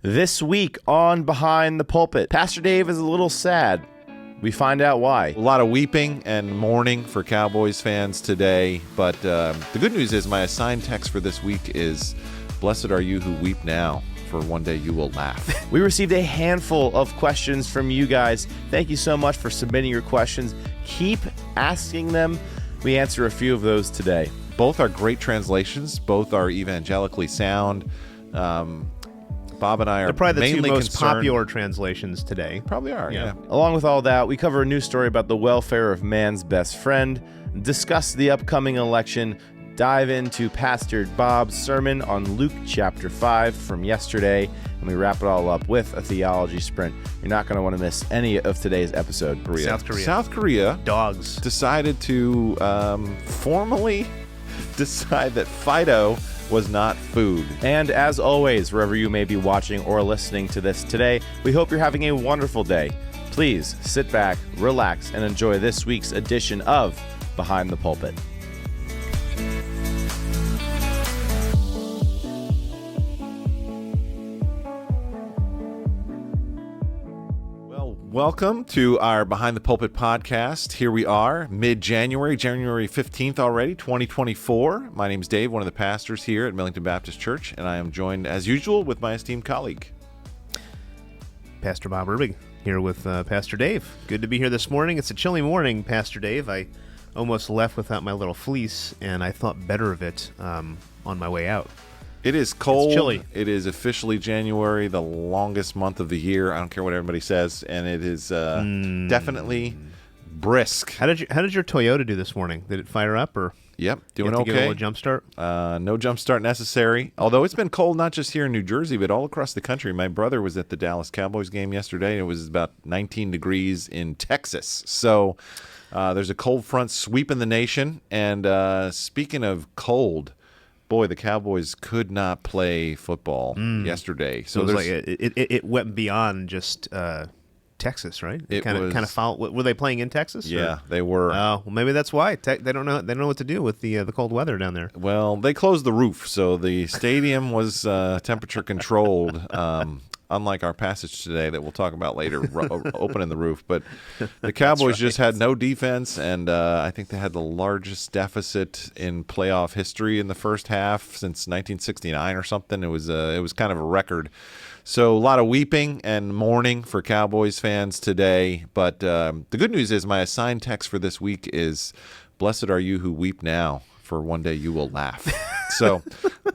This week on Behind the Pulpit, Pastor Dave is a little sad. We find out why. A lot of weeping and mourning for Cowboys fans today, but the good news is my assigned text for this week is, "Blessed are you who weep now, for one day you will laugh." We received a handful of questions from you guys. Thank you so much for submitting your questions. Keep asking them. We answer a few of those today. Both are great translations. Both are evangelically sound. Bob and I are They're probably the mainly two most concerned. popular translations today. Probably are, yeah. Along with all that, we cover a news story about the welfare of man's best friend, discuss the upcoming election, dive into Pastor Bob's sermon on Luke chapter 5 from yesterday, and we wrap it all up with a theology sprint. You're not going to want to miss any of today's episode. South Korea. Dogs. Decided to formally decide that Fido was not food. And as always, wherever you may be watching or listening to this today, we hope you're having a wonderful day. Please sit back, relax, and enjoy this week's edition of Behind the Pulpit. Welcome to our Behind the Pulpit podcast. Here we are, mid-January, January 15th already, 2024. My name's Dave, one of the pastors here at Millington Baptist Church, and I am joined, as usual, with my esteemed colleague, Pastor Bob Urbig, here with Pastor Dave. Good to be here this morning. It's a chilly morning, Pastor Dave. I almost left without my little fleece, and I thought better of it on my way out. It is cold. It's chilly. It is officially January, the longest month of the year. I don't care what everybody says, and it is definitely brisk. How did your Toyota do this morning? Did it fire up, or Yep, you doing have to okay. give it a little jump start? No jump start necessary. Although it's been cold, not just here in New Jersey, but all across the country. My brother was at the Dallas Cowboys game yesterday, and it was about 19 degrees in Texas. So there's a cold front sweeping the nation. And speaking of cold, boy, the Cowboys could not play football yesterday. So it went beyond just Texas, right? It kind of followed. Were they playing in Texas? Yeah, they were. Oh, well, maybe that's why they don't know. They don't know what to do with the cold weather down there. Well, they closed the roof, so the stadium was temperature controlled. Unlike our passage today that we'll talk about later, opening the roof. But the Cowboys just had no defense, and I think they had the largest deficit in playoff history in the first half since 1969 or something. It was kind of a record. So a lot of weeping and mourning for Cowboys fans today. But the good news is my assigned text for this week is, "Blessed are you who weep now, for one day you will laugh." So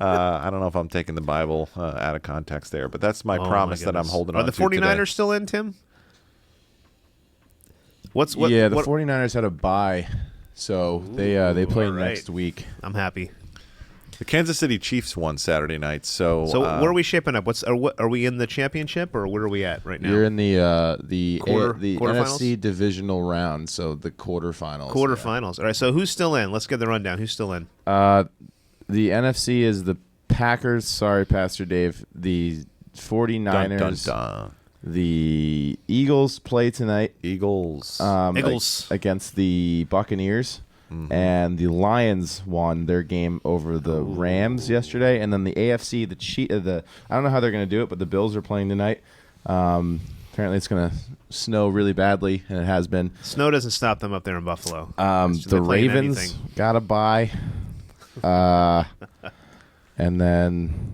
I don't know if I'm taking the Bible out of context there, but that's my promise that I'm holding on to. Are the 49ers still in, Tim? The 49ers had a bye, so they play next week. I'm happy. The Kansas City Chiefs won Saturday night. So where are we shaping up? Are we in the championship, or where are we at right now? You're in the quarterfinals? NFC divisional round, so the quarterfinals. Quarterfinals. All right. So who's still in? Let's get the rundown. Who's still in? The NFC is the Packers. Sorry, Pastor Dave. The 49ers. Dun, dun, dun. The Eagles play tonight. Eagles. Against the Buccaneers. Mm-hmm. And the Lions won their game over the Rams yesterday. And then the AFC, I don't know how they're going to do it, but the Bills are playing tonight. Apparently it's going to snow really badly, and it has been. Snow doesn't stop them up there in Buffalo. The Ravens got a bye. And then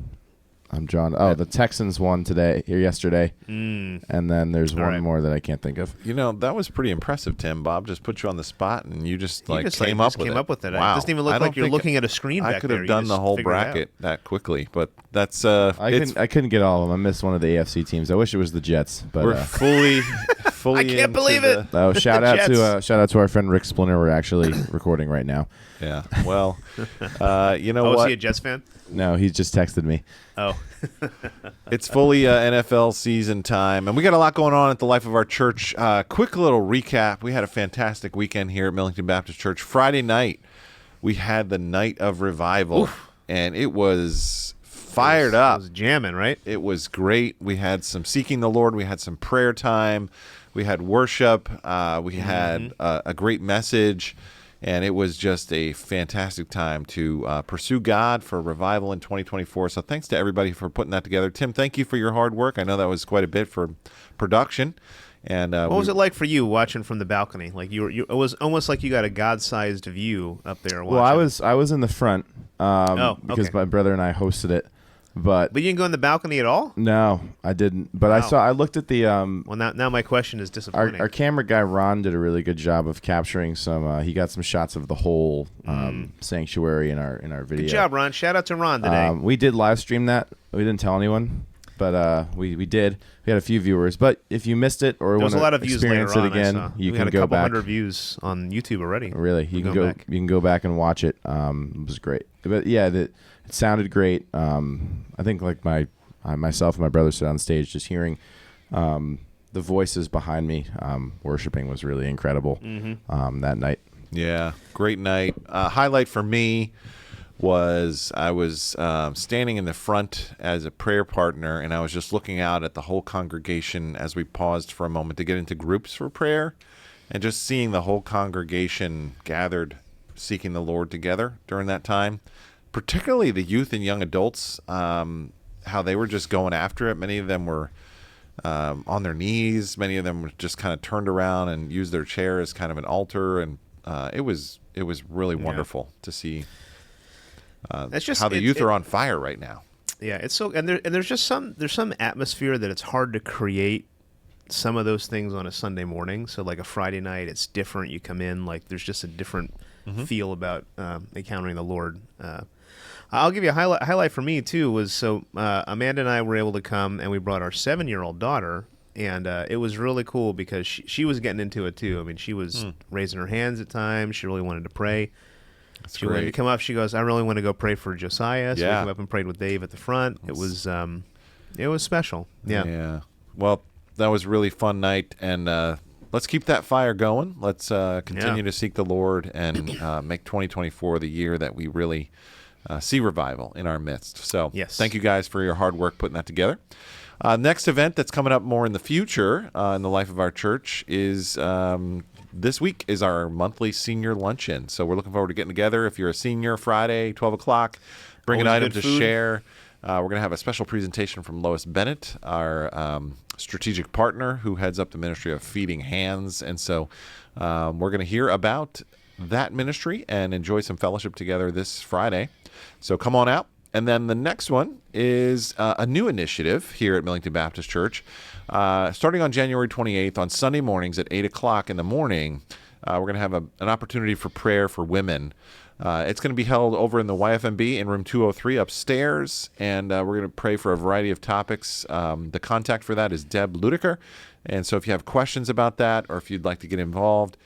the Texans won yesterday. And then there's one more that I can't think of. You know, that was pretty impressive, Tim. Bob just put you on the spot, and you just came up with it. Wow. It doesn't even look like you're looking at a screen back there. I could have done the whole bracket that quickly, but that's I couldn't get all of them. I missed one of the AFC teams. I wish it was the Jets, but we're fully I can't believe it. Shout out to our friend Rick Splinter. We're actually recording right now. Yeah. Well, you know what? Was he a Jets fan? No, he just texted me. Oh. It's fully NFL season time, and we got a lot going on at the life of our church. Quick little recap. We had a fantastic weekend here at Millington Baptist Church. Friday night, we had the Night of Revival, and it was fired up. It was jamming, right? It was great. We had some seeking the Lord. We had some prayer time. We had worship. We had a great message. And it was just a fantastic time to pursue God for revival in 2024. So thanks to everybody for putting that together. Tim, thank you for your hard work. I know that was quite a bit for production. And what was it like for you watching from the balcony? Like it was almost like you got a God-sized view up there. Watching. Well, I was in the front because my brother and I hosted it. But you didn't go in the balcony at all? No, I didn't. But Wow. I looked at the Well, now my question is disappointing. our camera guy Ron did a really good job of capturing some. He got some shots of the whole sanctuary in our video. Good job, Ron. Shout out to Ron today. We did live stream that. We didn't tell anyone, but we did. We had a few viewers. But if you missed it or want There was a lot of to views experience later it on. again, you we can had a go couple back. hundred views on YouTube already. Really, you can back. You can go back and watch it. It was great. But yeah, it sounded great. I think like myself and my brother stood on stage, just hearing the voices behind me worshiping was really incredible that night. Yeah, great night. Highlight for me was I was standing in the front as a prayer partner, and I was just looking out at the whole congregation as we paused for a moment to get into groups for prayer, and just seeing the whole congregation gathered seeking the Lord together during that time, particularly the youth and young adults, how they were just going after it. Many of them were on their knees. Many of them were just kind of turned around and used their chair as kind of an altar, and it was really wonderful to see That's just how the youth are on fire right now. Yeah, it's so there's just some atmosphere that it's hard to create some of those things on a Sunday morning. So like a Friday night, it's different. You come in like there's just a different feel about encountering the Lord. I'll give you a highlight for me too. Was so Amanda and I were able to come, and we brought our 7-year-old daughter, and it was really cool because she was getting into it too. I mean, she was raising her hands at times. She really wanted to pray. She wanted to come up. She goes, "I really want to go pray for Josiah." So we came up and prayed with Dave at the front. It was special. Yeah. Yeah. Well, that was a really fun night, and let's keep that fire going. Let's continue to seek the Lord and make 2024 the year that we really see revival in our midst. So thank you guys for your hard work putting that together. Next event that's coming up more in the future in the life of our church is this week is our monthly senior luncheon. So we're looking forward to getting together. If you're a senior, Friday, 12 o'clock, bring an item to share. We're going to have a special presentation from Lois Bennett, our strategic partner who heads up the ministry of Feeding Hands. And so we're going to hear about that ministry and enjoy some fellowship together this Friday. So come on out. And then the next one is a new initiative here at Millington Baptist Church. Starting on January 28th, on Sunday mornings at 8 o'clock in the morning, we're going to have an opportunity for prayer for women. It's going to be held over in the YFMB in room 203 upstairs, and we're going to pray for a variety of topics. The contact for that is Deb Ludiker. And so if you have questions about that or if you'd like to get involved,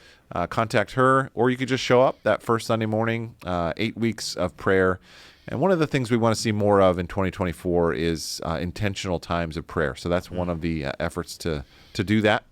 contact her, or you could just show up that first Sunday morning, 8 weeks of prayer. And one of the things we want to see more of in 2024 is intentional times of prayer. So that's one of the efforts to do that.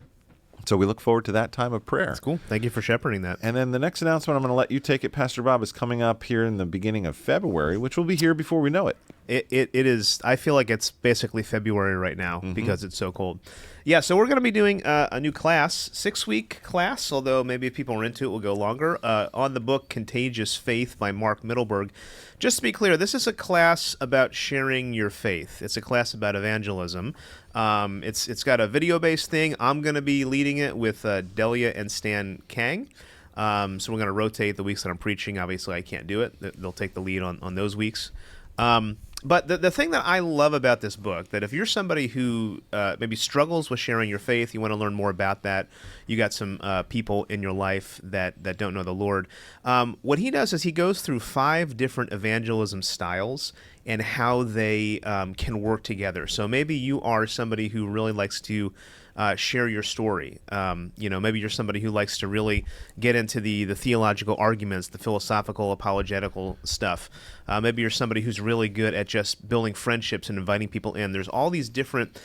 So we look forward to that time of prayer. That's cool. Thank you for shepherding that. And then the next announcement, I'm going to let you take it, Pastor Bob, is coming up here in the beginning of February, which will be here before we know it. It is. I feel like it's basically February right now because it's so cold. Yeah, so we're going to be doing a new class, 6-week class, although maybe if people are into it, we'll go longer, on the book Contagious Faith by Mark Middleberg. Just to be clear, this is a class about sharing your faith. It's a class about evangelism. It's got a video-based thing. I'm going to be leading it with Delia and Stan Kang. So we're going to rotate the weeks that I'm preaching. Obviously, I can't do it. They'll take the lead on those weeks. But the thing that I love about this book, that if you're somebody who maybe struggles with sharing your faith, you want to learn more about that, you got some people in your life that don't know the Lord, what he does is he goes through 5 different evangelism styles and how they can work together. So maybe you are somebody who really likes to share your story. Maybe you're somebody who likes to really get into the theological arguments, the philosophical, apologetical stuff. Maybe you're somebody who's really good at just building friendships and inviting people in. There's all these different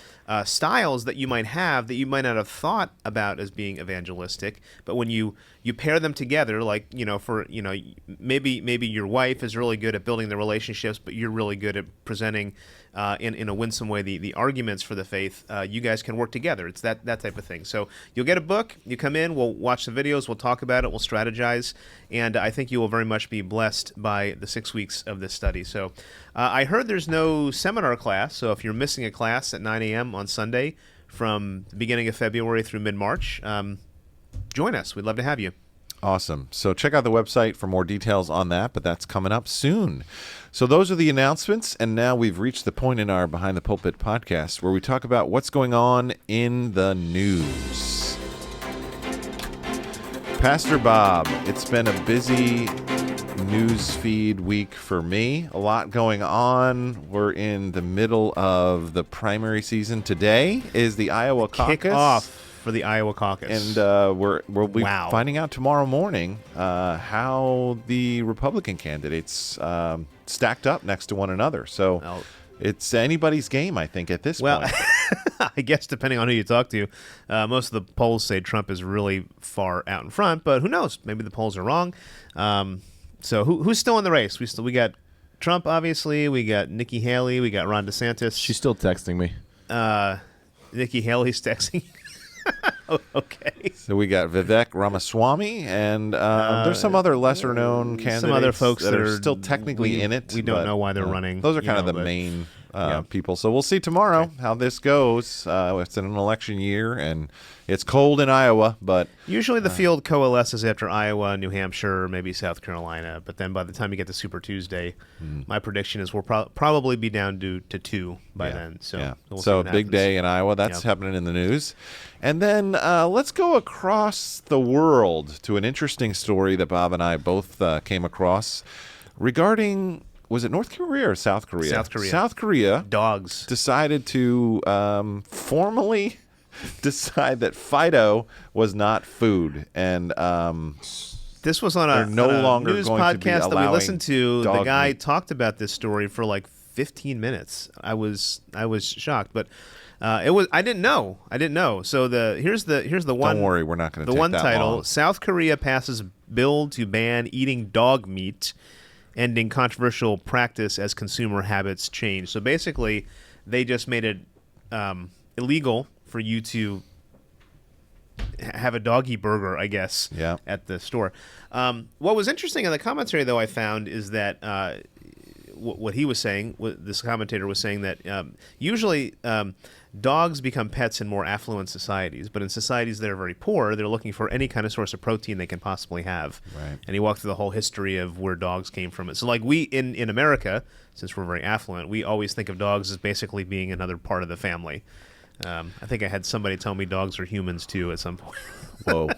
styles that you might have that you might not have thought about as being evangelistic, but when you pair them together, like maybe your wife is really good at building the relationships, but you're really really good at presenting in a winsome way the arguments for the faith. You guys can work together. It's that type of thing. So you'll get a book. You come in. We'll watch the videos. We'll talk about it. We'll strategize. And I think you will very much be blessed by the 6 weeks of this study. So I heard there's no seminar class. So if you're missing a class at 9 a.m. on Sunday from the beginning of February through mid-March, join us. We'd love to have you. Awesome. So check out the website for more details on that, but that's coming up soon. So those are the announcements, and now we've reached the point in our Behind the Pulpit podcast where we talk about what's going on in the news. Pastor Bob, it's been a busy news feed week for me. A lot going on. We're in the middle of the primary season. Today is the Iowa caucus. Kick off for the Iowa caucus. And we'll be finding out tomorrow morning how the Republican candidates stacked up next to one another. So it's anybody's game, I think, at this point. I guess depending on who you talk to, most of the polls say Trump is really far out in front, but who knows? Maybe the polls are wrong. So who's still in the race? We got Trump, obviously. We got Nikki Haley. We got Ron DeSantis. She's still texting me. Nikki Haley's texting. Okay. So we got Vivek Ramaswamy, and there's some other lesser-known candidates. Some other folks that are still technically in it. We don't know why they're running. Those are kind of the main people. So we'll see tomorrow how this goes. It's an election year, and it's cold in Iowa, but usually the field coalesces after Iowa, New Hampshire, maybe South Carolina. But then by the time you get to Super Tuesday, my prediction is we'll probably be down to 2 by then. So we'll big day in Iowa. That's happening in the news. And then let's go across the world to an interesting story that Bob and I both came across regarding, was it North Korea or South Korea? South Korea. South Korea. Dogs. Decided to formally decide that Fido was not food. And this was on a news podcast that we listened to. The guy talked about this story for like 15 minutes. I was shocked, but I didn't know. So here's the one. Don't worry, we're not going to take that long. The one title: South Korea passes bill to ban eating dog meat, ending controversial practice as consumer habits change. So basically, they just made it illegal for you to have a doggy burger, I guess, at the store. What was interesting in the commentary, though, I found is that what he was saying, this commentator was saying that usually dogs become pets in more affluent societies, but in societies that are very poor, they're looking for any kind of source of protein they can possibly have. Right. And he walked through the whole history of where dogs came from. So like we, in America, since we're very affluent, we always think of dogs as basically being another part of the family. I think I had somebody tell me dogs are humans too at some point. Whoa.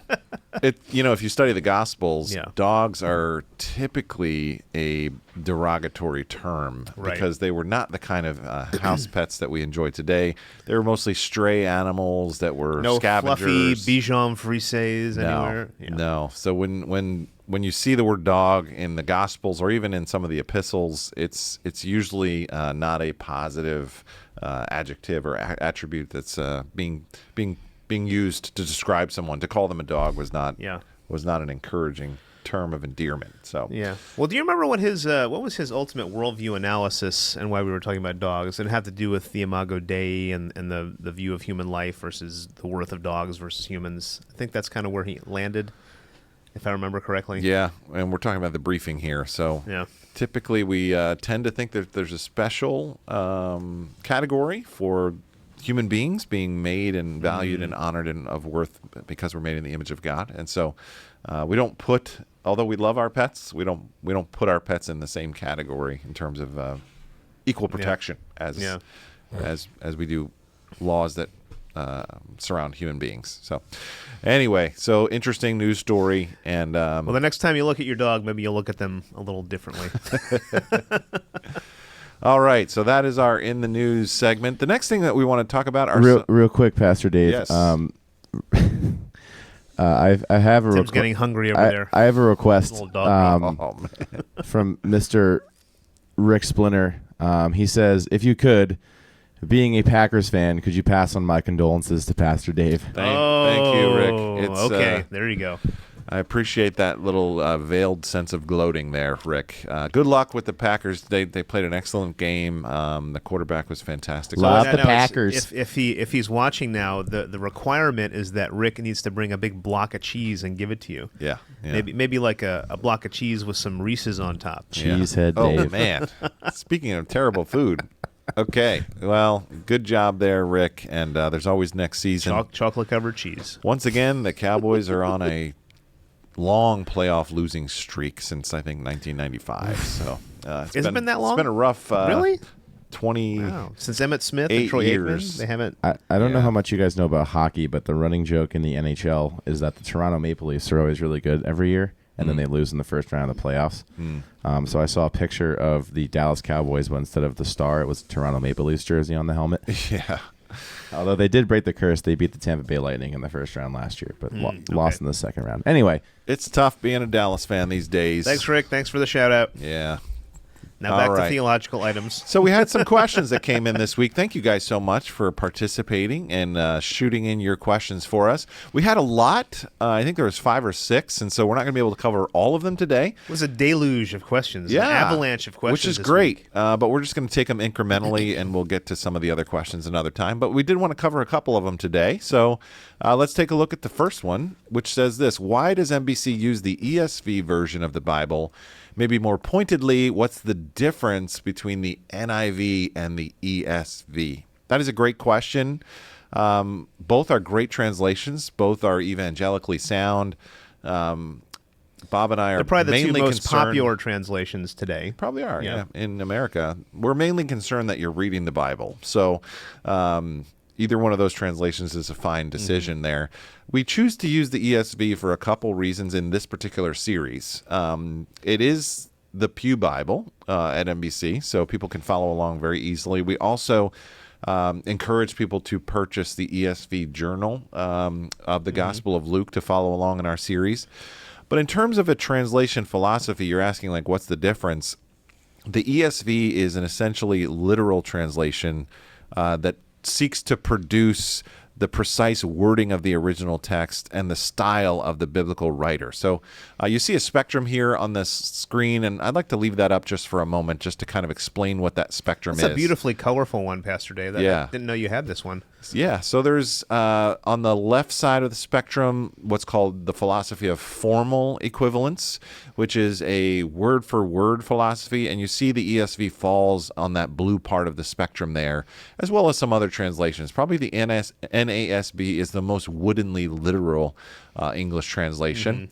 If you study the Gospels, dogs are typically a derogatory term because they were not the kind of house pets that we enjoy today. They were mostly stray animals that were scavengers. No fluffy Bichon Frises anywhere. No. So when you see the word dog in the Gospels or even in some of the epistles, it's usually not a positive adjective or attribute that's being used to describe someone. To call them a dog was not an encouraging term of endearment. So well, do you remember what was his ultimate worldview analysis and why we were talking about dogs? It had to do with the Imago Dei and the view of human life versus the worth of dogs versus humans. I think that's kind of where he landed, if I remember correctly. Yeah, and we're talking about the briefing here. So typically we tend to think that there's a special category for human beings being made and valued and honored and of worth because we're made in the image of God. And so we don't put, although we love our pets, we don't put our pets in the same category in terms of equal protection as we do laws that surround human beings. So anyway, interesting news story. And well, the next time you look at your dog, maybe you'll look at them a little differently. All right, so that is our In the News segment. The next thing that we want to talk about are... Real quick, Pastor Dave. Yes. I have a... Tim's getting hungry over there. I have a request man. from Mr. Rick Splinter. He says, if you could, being a Packers fan, could you pass on my condolences to Pastor Dave? Thank you, Rick. Okay, there you go. I appreciate that little veiled sense of gloating there, Rick. Good luck with the Packers. They played an excellent game. The quarterback was fantastic. Love the Packers. If he's watching now, the requirement is that Rick needs to bring a big block of cheese and give it to you. Yeah. Maybe like a block of cheese with some Reese's on top. Cheesehead Oh, Dave. man. Speaking of terrible food. Okay. Well, good job there, Rick. And there's always next season. Chocolate-covered cheese. Once again, the Cowboys are on a long playoff losing streak since, I think, 1995. So Has it been that long? It's been a rough Really? 20. Wow. Since Emmitt Smith and Troy years. Aikman, they haven't. I don't know how much you guys know about hockey, but the running joke in the NHL is that the Toronto Maple Leafs are always really good every year, and then they lose in the first round of the playoffs. So I saw a picture of the Dallas Cowboys, but instead of the star, it was a Toronto Maple Leafs jersey on the helmet. Yeah. Although they did break the curse, they beat the Tampa Bay Lightning in the first round last year, but lost in the second round. Anyway, It's tough being a Dallas fan these days. Thanks, Rick. Thanks for the shout-out. Yeah. Now All back right. to theological items. So we had some questions that came in this week. Thank you guys so much for participating and shooting in your questions for us. We had a lot. I think there was 5 or 6, and so we're not going to be able to cover all of them today. It was a deluge of questions, Yeah, an avalanche of questions, which is this great. week. But we're just going to take them incrementally, and we'll get to some of the other questions another time. But we did want to cover a couple of them today. So let's take a look at the first one, which says this: why does NBC use the ESV version of the Bible? Maybe more pointedly, what's the difference between the NIV and the ESV? That is a great question. Both are great translations. Both are evangelically sound. Bob and I are They're probably the two mainly most concerned, popular translations today. Probably are, Yeah. yeah. In America, we're mainly concerned that you're reading the Bible. So either one of those translations is a fine decision there. We choose to use the ESV for a couple reasons in this particular series. It is the Pew Bible at NBC, so people can follow along very easily. We also encourage people to purchase the ESV Journal of the Gospel of Luke to follow along in our series. But in terms of a translation philosophy, you're asking, like, what's the difference? The ESV is an essentially literal translation that seeks to produce the precise wording of the original text and the style of the biblical writer. So you see a spectrum here on this screen, and I'd like to leave that up just for a moment just to kind of explain what that spectrum is. It's a beautifully colorful one, Pastor Dave. Yeah. I didn't know you had this one. Yeah, so there's on the left side of the spectrum what's called the philosophy of formal equivalence, which is a word-for-word philosophy, and you see the ESV falls on that blue part of the spectrum there, as well as some other translations. Probably the NASB is the most woodenly literal English translation.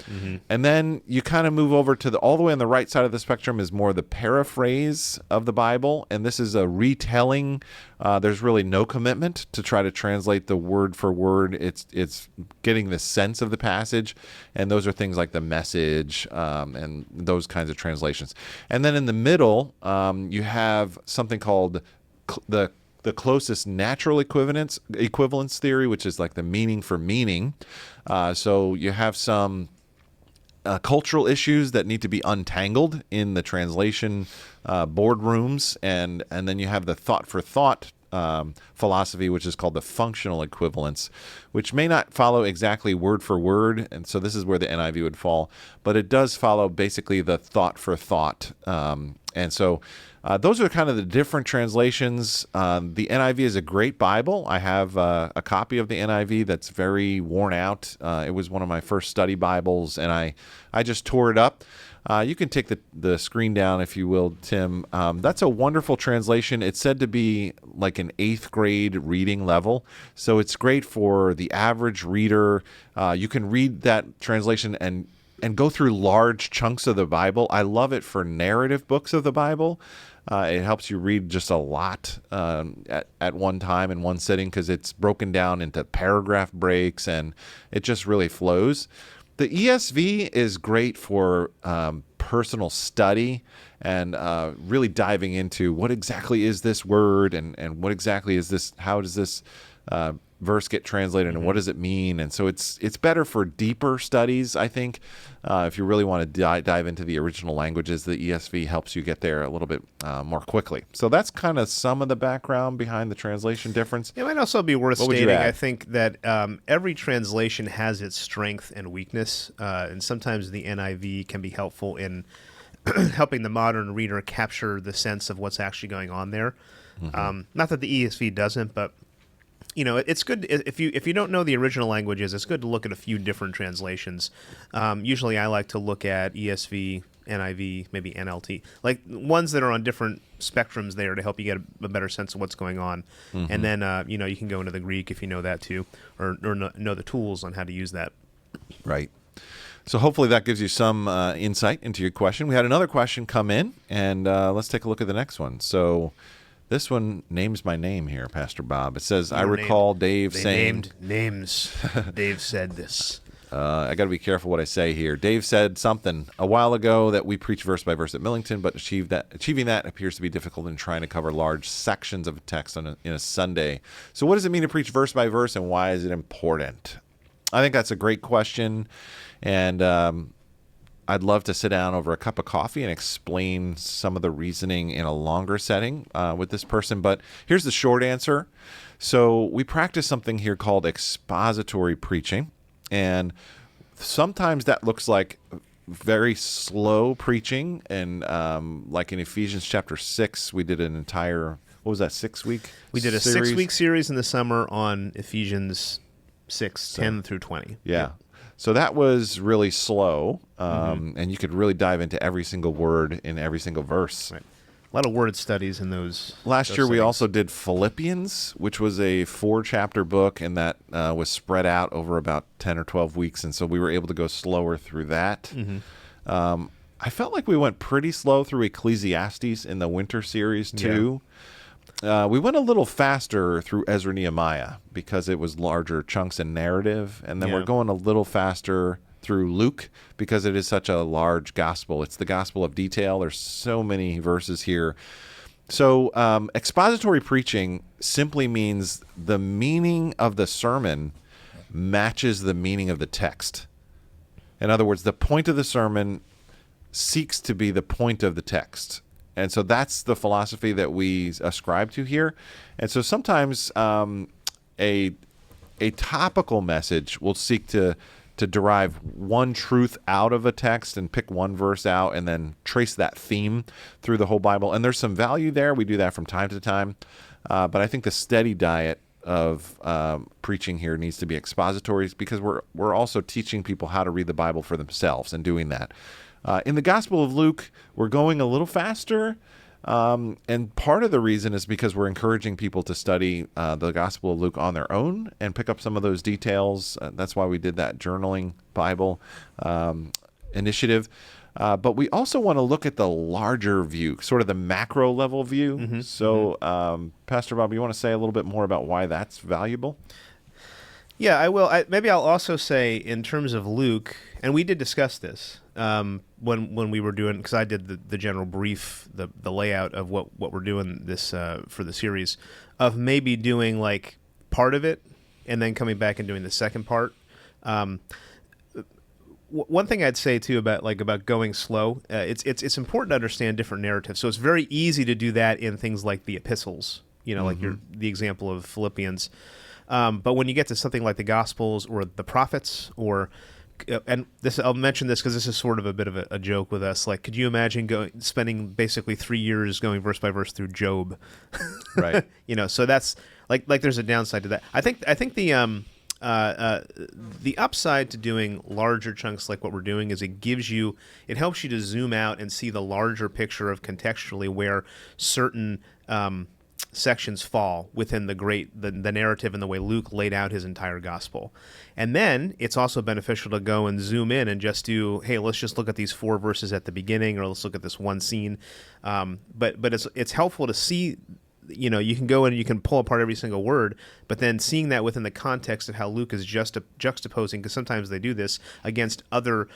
And then you kind of move over to all the way on the right side of the spectrum is more the paraphrase of the Bible, and this is a retelling. There's really no commitment to try to translate the word for word. It's getting the sense of the passage, and those are things like the Message and those kinds of translations. And then in the middle, you have something called the closest natural equivalence theory, which is like the meaning for meaning. So you have some cultural issues that need to be untangled in the translation boardrooms, and then you have the thought for thought philosophy, which is called the functional equivalence, which may not follow exactly word for word, and so this is where the NIV would fall, but it does follow basically the thought for thought. And so those are kind of the different translations. The NIV is a great Bible. I have a copy of the NIV that's very worn out. It was one of my first study Bibles, and I just tore it up. You can take the screen down, if you will, Tim. That's a wonderful translation. It's said to be like an 8th grade reading level, so it's great for the average reader. You can read that translation and go through large chunks of the Bible. I love it for narrative books of the Bible. It helps you read just a lot at one time in one sitting because it's broken down into paragraph breaks, and it just really flows. The ESV is great for personal study and really diving into what exactly is this word and what exactly is this, how does this verse get translated and what does it mean? And so it's better for deeper studies, I think. If you really want to dive into the original languages, the ESV helps you get there a little bit more quickly. So that's kind of some of the background behind the translation difference. It might also be worth What would you stating, add? I think, that every translation has its strength and weakness, and sometimes the NIV can be helpful in helping the modern reader capture the sense of what's actually going on there. Not that the ESV doesn't, but it's good if you don't know the original languages. It's good to look at a few different translations. Usually, I like to look at ESV, NIV, maybe NLT, like ones that are on different spectrums there to help you get a better sense of what's going on. And then you can go into the Greek if you know that too, or know the tools on how to use that. Right. So hopefully that gives you some insight into your question. We had another question come in, and let's take a look at the next one. So this one names my name here, Pastor Bob. It says, I recall Dave saying... They named names. Dave said this. I got to be careful what I say here. Dave said something a while ago that we preach verse by verse at Millington, but achieving that appears to be difficult in trying to cover large sections of a text in a Sunday. So what does it mean to preach verse by verse, and why is it important? I think that's a great question, and I'd love to sit down over a cup of coffee and explain some of the reasoning in a longer setting with this person. But here's the short answer. So we practice something here called expository preaching. And sometimes that looks like very slow preaching. And like in Ephesians chapter 6, we did an entire, what was that, 6-week We did a series? 6-week series in the summer on Ephesians 6, 10 through 20. Yeah. So that was really slow, and you could really dive into every single word in every single verse. Right. A lot of word studies in those. Last those year, we settings. also did Philippians, which was a 4-chapter book, and that was spread out over about 10 or 12 weeks, and so we were able to go slower through that. I felt like we went pretty slow through Ecclesiastes in the winter series, too. We went a little faster through Ezra Nehemiah because it was larger chunks and narrative, and then we're going a little faster through Luke because it is such a large gospel. It's the gospel of detail. There's so many verses here. So expository preaching simply means the meaning of the sermon matches the meaning of the text. In other words, the point of the sermon seeks to be the point of the text. And so that's the philosophy that we ascribe to here. And so sometimes a topical message will seek to derive one truth out of a text and pick one verse out and then trace that theme through the whole Bible. And there's some value there. We do that from time to time. But I think the steady diet of preaching here needs to be expository because we're also teaching people how to read the Bible for themselves and doing that. In the Gospel of Luke, we're going a little faster, and part of the reason is because we're encouraging people to study the Gospel of Luke on their own and pick up some of those details. That's why we did that journaling Bible initiative. But we also want to look at the larger view, sort of the macro level view. So, Pastor Bob, you want to say a little bit more about why that's valuable? Yeah, I will. Maybe I'll also say in terms of Luke, and we did discuss this when we were doing, because I did the general brief, the layout of what we're doing this for the series, of maybe doing like part of it and then coming back and doing the second part. One thing I'd say too about going slow, it's important to understand different narratives. So it's very easy to do that in things like the epistles, like the example of Philippians. But when you get to something like the Gospels or the prophets, and I'll mention this because this is sort of a bit of a joke with us. Like, could you imagine spending basically 3 years going verse by verse through Job? Right. So that's like there's a downside to that. I think the upside to doing larger chunks like what we're doing is it helps you to zoom out and see the larger picture of contextually where certain sections fall within the narrative and the way Luke laid out his entire gospel. And then it's also beneficial to go and zoom in and just do, hey, let's just look at these 4 verses at the beginning, or let's look at this one scene. But it's helpful to see, you can go and you can pull apart every single word, but then seeing that within the context of how Luke is juxtaposing, because sometimes they do this, against other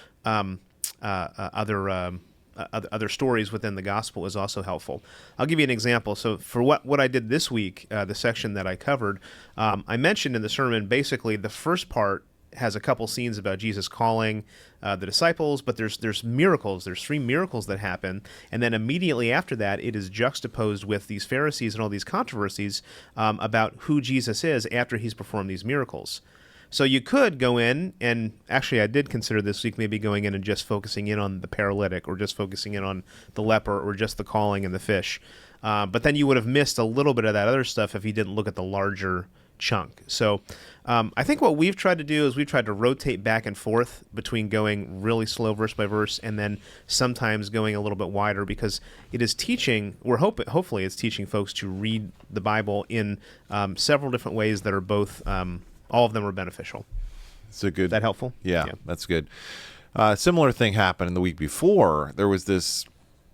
other stories within the gospel is also helpful. I'll give you an example. So for what I did this week, the section that I covered, I mentioned in the sermon basically the first part has a couple scenes about Jesus calling the disciples, but there's miracles. There's 3 miracles that happen, and then immediately after that, it is juxtaposed with these Pharisees and all these controversies about who Jesus is after he's performed these miracles. So you could go in, and actually I did consider this week maybe going in and just focusing in on the paralytic, or just focusing in on the leper, or just the calling and the fish. But then you would have missed a little bit of that other stuff if you didn't look at the larger chunk. So I think what we've tried to do is we've tried to rotate back and forth between going really slow verse by verse and then sometimes going a little bit wider, because it is teaching, hopefully it's teaching folks to read the Bible in several different ways that are both, all of them are beneficial. It's a good. Is that helpful? Yeah, that's good. Similar thing happened in the week before. There was this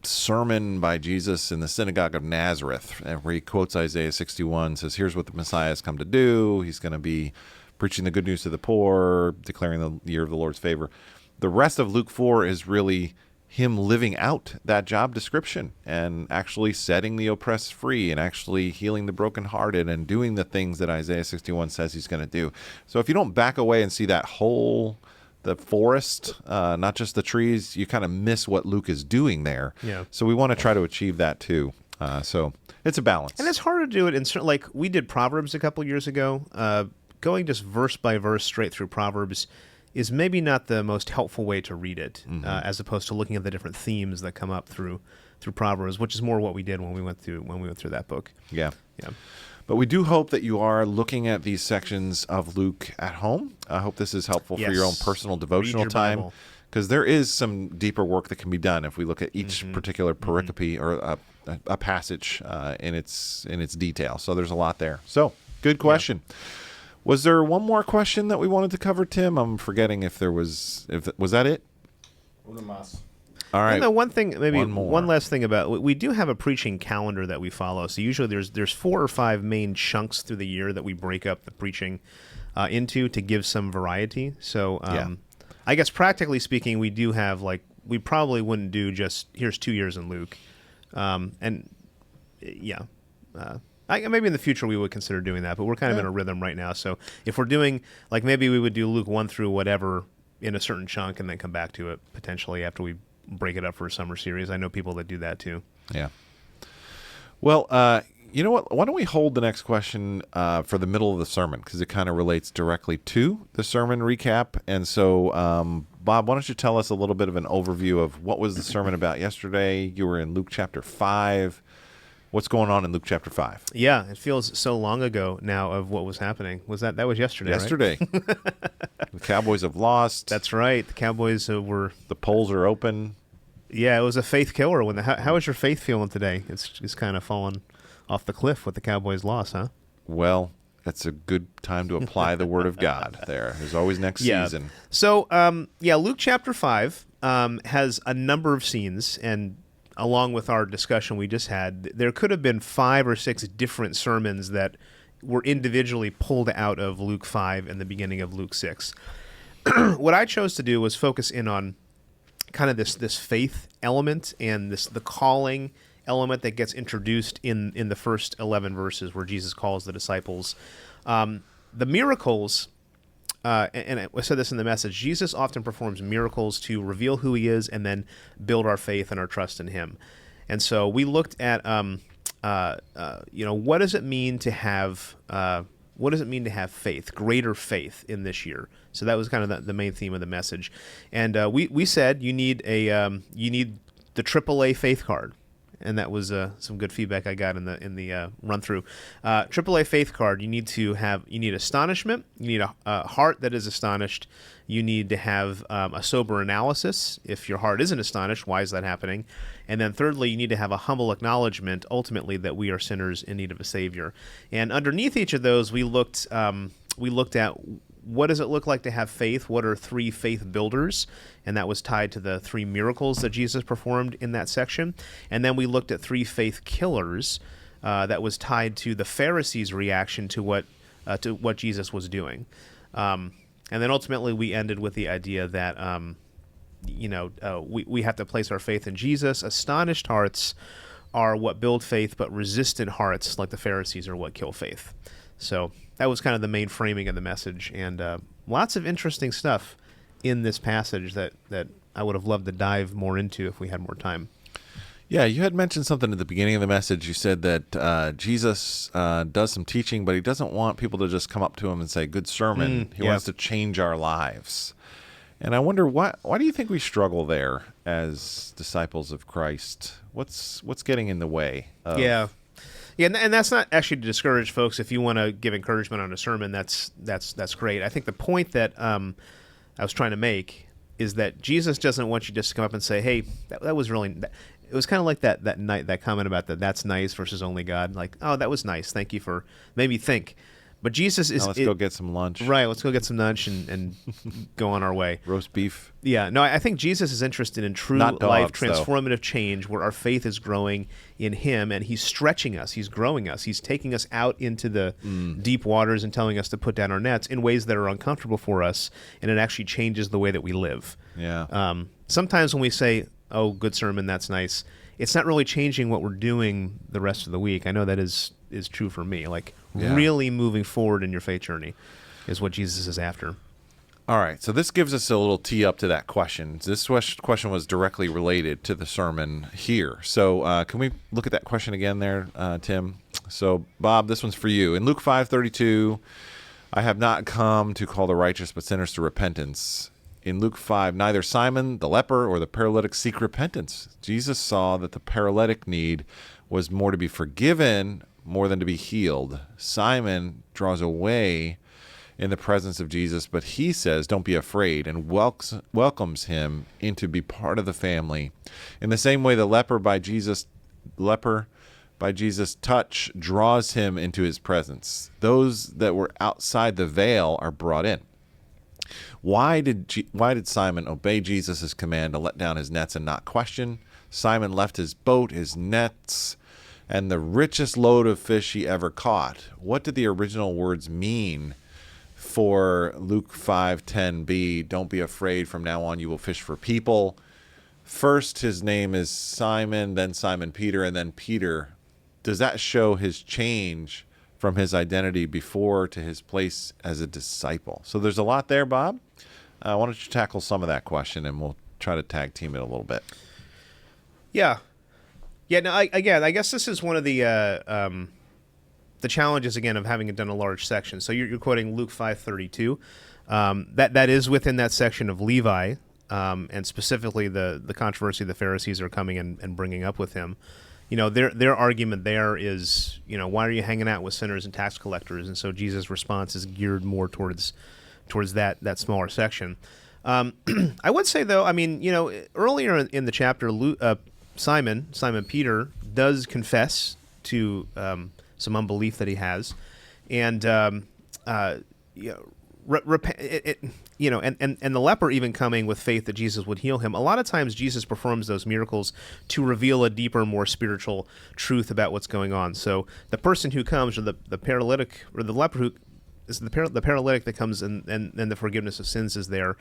sermon by Jesus in the synagogue of Nazareth, where he quotes Isaiah 61, says, here's what the Messiah has come to do. He's going to be preaching the good news to the poor, declaring the year of the Lord's favor. The rest of Luke 4 is really him living out that job description and actually setting the oppressed free and actually healing the brokenhearted and doing the things that Isaiah 61 says he's going to do. So if you don't back away and see that whole the forest, not just the trees, you kind of miss what Luke is doing there. Yeah. So we want to try to achieve that too. So it's a balance. And it's hard to do it in certain, like we did Proverbs a couple years ago. Going just verse by verse straight through Proverbs is maybe not the most helpful way to read it, as opposed to looking at the different themes that come up through Proverbs, which is more what we did when we went through that book. Yeah. Yeah. But we do hope that you are looking at these sections of Luke at home. I hope this is helpful for your own personal devotional time, because there is some deeper work that can be done if we look at each particular pericope or a passage in its detail. So there's a lot there. So good question. Yeah. Was there one more question that we wanted to cover, Tim? I'm forgetting if there was. Was that it? All right. And one thing, maybe one last thing about, we do have a preaching calendar that we follow. So usually there's 4 or 5 main chunks through the year that we break up the preaching into to give some variety. So I guess practically speaking, we do have, like, we probably wouldn't do just here's 2 years in Luke, maybe in the future we would consider doing that, but we're kind of in a rhythm right now. So if we're doing, like, maybe we would do Luke 1 through whatever in a certain chunk and then come back to it potentially after we break it up for a summer series. I know people that do that too. Yeah. Well, you know what? Why don't we hold the next question for the middle of the sermon, because it kind of relates directly to the sermon recap. And so, Bob, why don't you tell us a little bit of an overview of what was the sermon about yesterday? You were in Luke chapter 5. What's going on in Luke chapter 5? Yeah, it feels so long ago now of what was happening. That was yesterday, right? The Cowboys have lost. That's right. The Cowboys were... The polls are open. Yeah, it was a faith killer. How is your faith feeling today? It's kind of fallen off the cliff with the Cowboys' loss, huh? Well, that's a good time to apply the Word of God there. There's always next season. So, Luke chapter 5 has a number of scenes, and along with our discussion we just had, there could have been 5 or 6 different sermons that were individually pulled out of Luke 5 and the beginning of Luke 6. What I chose to do was focus in on kind of this faith element and the calling element that gets introduced in the first 11 verses where Jesus calls the disciples. The miracles, and I said this in the message, Jesus often performs miracles to reveal who he is and then build our faith and our trust in him. And so we looked at, what does it mean to have faith, greater faith in this year? So that was kind of the main theme of the message. And we said you need the AAA faith card. And that was some good feedback I got in the run through. AAA faith card. You need astonishment. You need a heart that is astonished. You need to have a sober analysis. If your heart isn't astonished, why is that happening? And then thirdly, you need to have a humble acknowledgement, ultimately, that we are sinners in need of a Savior. And underneath each of those, we looked at what does it look like to have faith? What are 3 faith builders? And that was tied to the 3 miracles that Jesus performed in that section. And then we looked at 3 faith killers that was tied to the Pharisees' reaction to what Jesus was doing. And then ultimately we ended with the idea that we have to place our faith in Jesus. Astonished hearts are what build faith, but resistant hearts, like the Pharisees, are what kill faith. So that was kind of the main framing of the message, and lots of interesting stuff in this passage that I would have loved to dive more into if we had more time. Yeah, you had mentioned something at the beginning of the message. You said that Jesus does some teaching, but he doesn't want people to just come up to him and say, good sermon. He wants to change our lives. And I wonder, why do you think we struggle there as disciples of Christ? What's getting in the way? Yeah, and that's not actually to discourage folks. If you want to give encouragement on a sermon, that's great. I think the point that I was trying to make is that Jesus doesn't want you just to come up and say, hey, that was really... It was kind of like that comment about that's nice versus only God. Like, oh, that was nice. Thank you for made me think. But Jesus is... Now let's go get some lunch. Right, let's go get some lunch and go on our way. Roast beef. Yeah, no, I think Jesus is interested in true life transformative change where our faith is growing in him, and he's stretching us, he's growing us, he's taking us out into the deep waters and telling us to put down our nets in ways that are uncomfortable for us, and it actually changes the way that we live. Yeah. Sometimes when we say, oh, good sermon, that's nice, it's not really changing what we're doing the rest of the week. I know that is true for me. Like, really moving forward in your faith journey is what Jesus is after. All right, so this gives us a little tee up to that question. This question was directly related to the sermon here. So can we look at that question again there, Tim? So, Bob, this one's for you. In Luke 5:32, I have not come to call the righteous but sinners to repentance. In Luke 5, neither Simon the leper or the paralytic seek repentance. Jesus saw that the paralytic need was more to be forgiven more than to be healed. Simon draws away in the presence of Jesus, but he says, don't be afraid, and welcomes him in to be part of the family. In the same way, the leper by Jesus' touch draws him into his presence. Those that were outside the veil are brought in. Why did Simon obey Jesus' command to let down his nets and not question? Simon left his boat, his nets, and the richest load of fish he ever caught. What did the original words mean for Luke 5:10b? Don't be afraid, from now on you will fish for people. First, his name is Simon, then Simon Peter, and then Peter. Does that show his change from his identity before to his place as a disciple? So there's a lot there, Bob. Why don't you tackle some of that question, and we'll try to tag team it a little bit. Yeah. No, I guess this is one of the challenges, again, of having done a large section. So you're quoting Luke 5:32. That is within that section of Levi, and specifically the controversy the Pharisees are coming and bringing up with him. Their argument there is, why are you hanging out with sinners and tax collectors? And so Jesus' response is geared more towards that smaller section. I would say, though, earlier in the chapter, Simon Peter does confess to some unbelief that he has, and and the leper even coming with faith that Jesus would heal him. A lot of times Jesus performs those miracles to reveal a deeper, more spiritual truth about what's going on. So the person who comes, or the paralytic, or the leper who is the paralytic that comes, and the forgiveness of sins is there.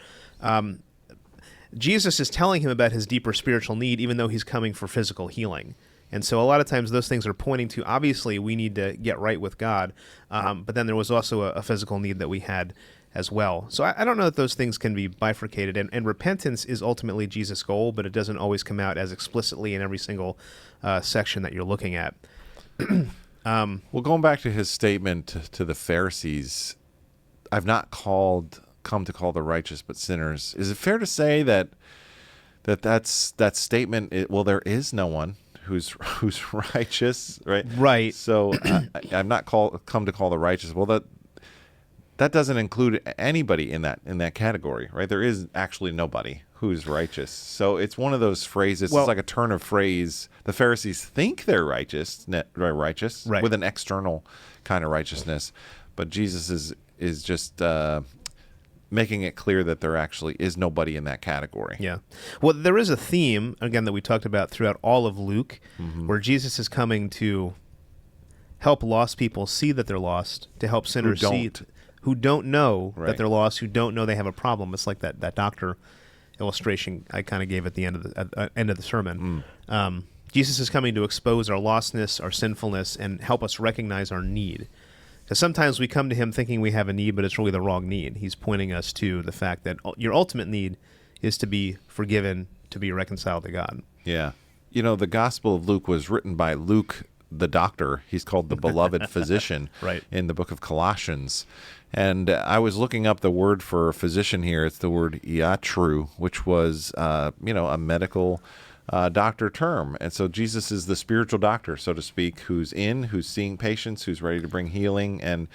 Jesus is telling him about his deeper spiritual need, even though he's coming for physical healing. And so a lot of times those things are pointing to, obviously, we need to get right with God, but then there was also a physical need that we had as well. So I don't know that those things can be bifurcated, and repentance is ultimately Jesus' goal, but it doesn't always come out as explicitly in every single section that you're looking at. Well, going back to his statement to the Pharisees, I've not come to call the righteous but sinners. Is it fair to say that that statement? There is no one who's righteous, right? Right. So I'm not come to call the righteous. Well, that doesn't include anybody in that category, right? There is actually nobody who's righteous. So it's one of those phrases. It's like a turn of phrase. The Pharisees think they're righteous, right, with an external kind of righteousness, but Jesus is just making it clear that there actually is nobody in that category. Yeah. Well, there is a theme, again, that we talked about throughout all of Luke, where Jesus is coming to help lost people see that they're lost, to help sinners who don't know that they're lost, who don't know they have a problem. It's like that doctor illustration I kind of gave at the end of the sermon. Jesus is coming to expose our lostness, our sinfulness, and help us recognize our need. Because sometimes we come to him thinking we have a need, but it's really the wrong need. He's pointing us to the fact that your ultimate need is to be forgiven, to be reconciled to God. Yeah. You know, the Gospel of Luke was written by Luke, the doctor. He's called the beloved physician Right. in the book of Colossians. And I was looking up the word for physician here. It's the word iatru, which was, a medical doctor term. And so Jesus is the spiritual doctor, so to speak, who's seeing patients, who's ready to bring healing. And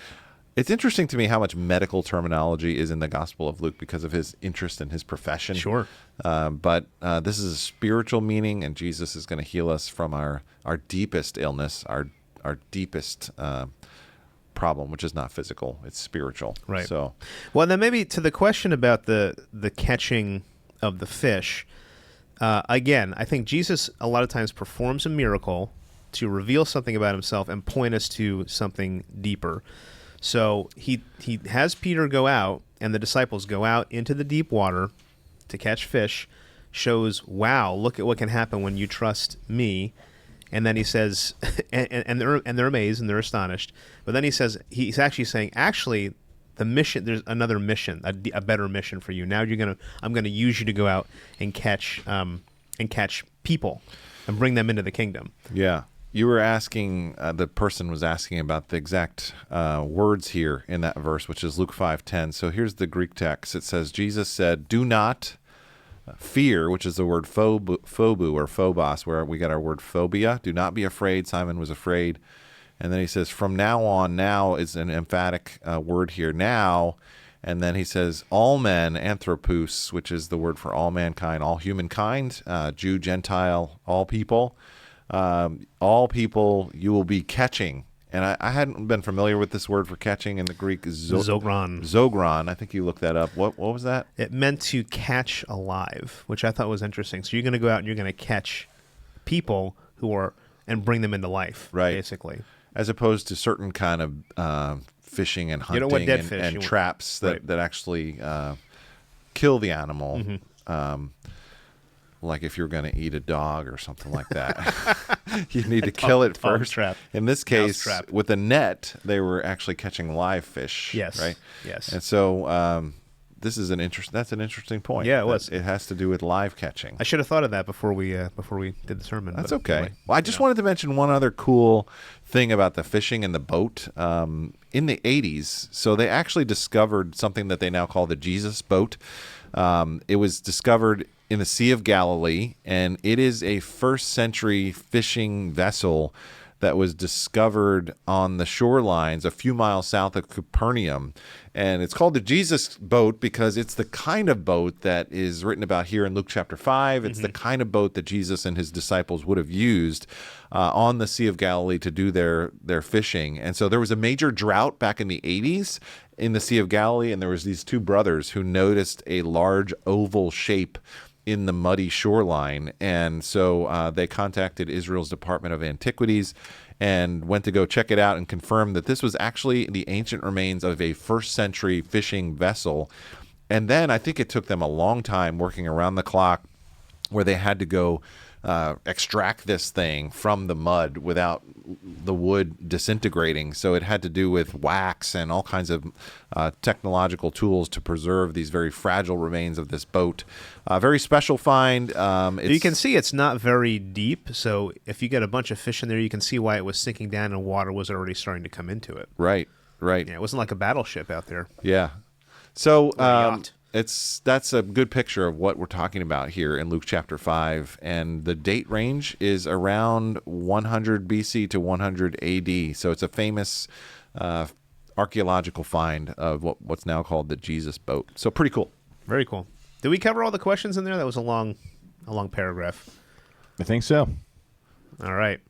it's interesting to me how much medical terminology is in the Gospel of Luke because of his interest in his profession. Sure. But this is a spiritual meaning, and Jesus is going to heal us from our deepest illness, our deepest problem, which is not physical, it's spiritual. Right. So, well, then maybe to the question about the catching of the fish, again, I think Jesus a lot of times performs a miracle to reveal something about himself and point us to something deeper. So he has Peter go out, and the disciples go out into the deep water to catch fish, shows, wow, look at what can happen when you trust me. And then he says, and they're amazed and they're astonished. But then he says, he's actually saying, the mission, there's another mission, a better mission for you. Now I'm gonna use you to go out and catch people and bring them into the kingdom. yeah. You were asking, the person was asking about the exact words here in that verse, which is Luke 5:10. So here's the Greek text. It says, Jesus said, do not fear, which is the word phobu or phobos, where we got our word phobia. Do not be afraid. Simon was afraid. And then he says, from now on, now is an emphatic word here, now. And then he says, all men, anthropos, which is the word for all mankind, all humankind, Jew, Gentile, all people you will be catching. And I hadn't been familiar with this word for catching in the Greek. Zogron. Zogron. I think you looked that up. What was that? It meant to catch alive, which I thought was interesting. So you're going to go out and you're going to catch people and bring them into life, right? Basically. As opposed to certain kind of fishing and hunting and traps that actually kill the animal. Mm-hmm. Like if you're going to eat a dog or something like that, you need to kill it first. Trap. In this case, with a net, they were actually catching live fish. Yes. Right. Yes. And so this is that's an interesting point. Yeah, it was. It has to do with live catching. I should have thought of that before we did the sermon. That's but okay. Anyway, Well, I just wanted to mention one other cool thing about the fishing and the boat. In the 80s, so they actually discovered something that they now call the Jesus boat. It was discovered in the Sea of Galilee, and it is a first-century fishing vessel that was discovered on the shorelines a few miles south of Capernaum. And it's called the Jesus boat because it's the kind of boat that is written about here in Luke chapter 5. It's the kind of boat that Jesus and his disciples would have used on the Sea of Galilee to do their fishing. And so there was a major drought back in the 80s in the Sea of Galilee, and there was these two brothers who noticed a large oval shape in the muddy shoreline. And so they contacted Israel's Department of Antiquities and went to go check it out and confirm that this was actually the ancient remains of a first century fishing vessel. And then I think it took them a long time working around the clock where they had to go extract this thing from the mud without the wood disintegrating. So it had to do with wax and all kinds of technological tools to preserve these very fragile remains of this boat. Very special find. You can see it's not very deep, so if you get a bunch of fish in there, you can see why it was sinking down and water was already starting to come into it. Right. Yeah, it wasn't like a battleship out there. Yeah. So yacht. that's a good picture of what we're talking about here in Luke chapter 5, and the date range is around 100 BC to 100 AD. So it's a famous archaeological find of what's now called the Jesus boat. So pretty cool. Very cool. Did we cover all the questions in there? That was a long paragraph. I think so. All right.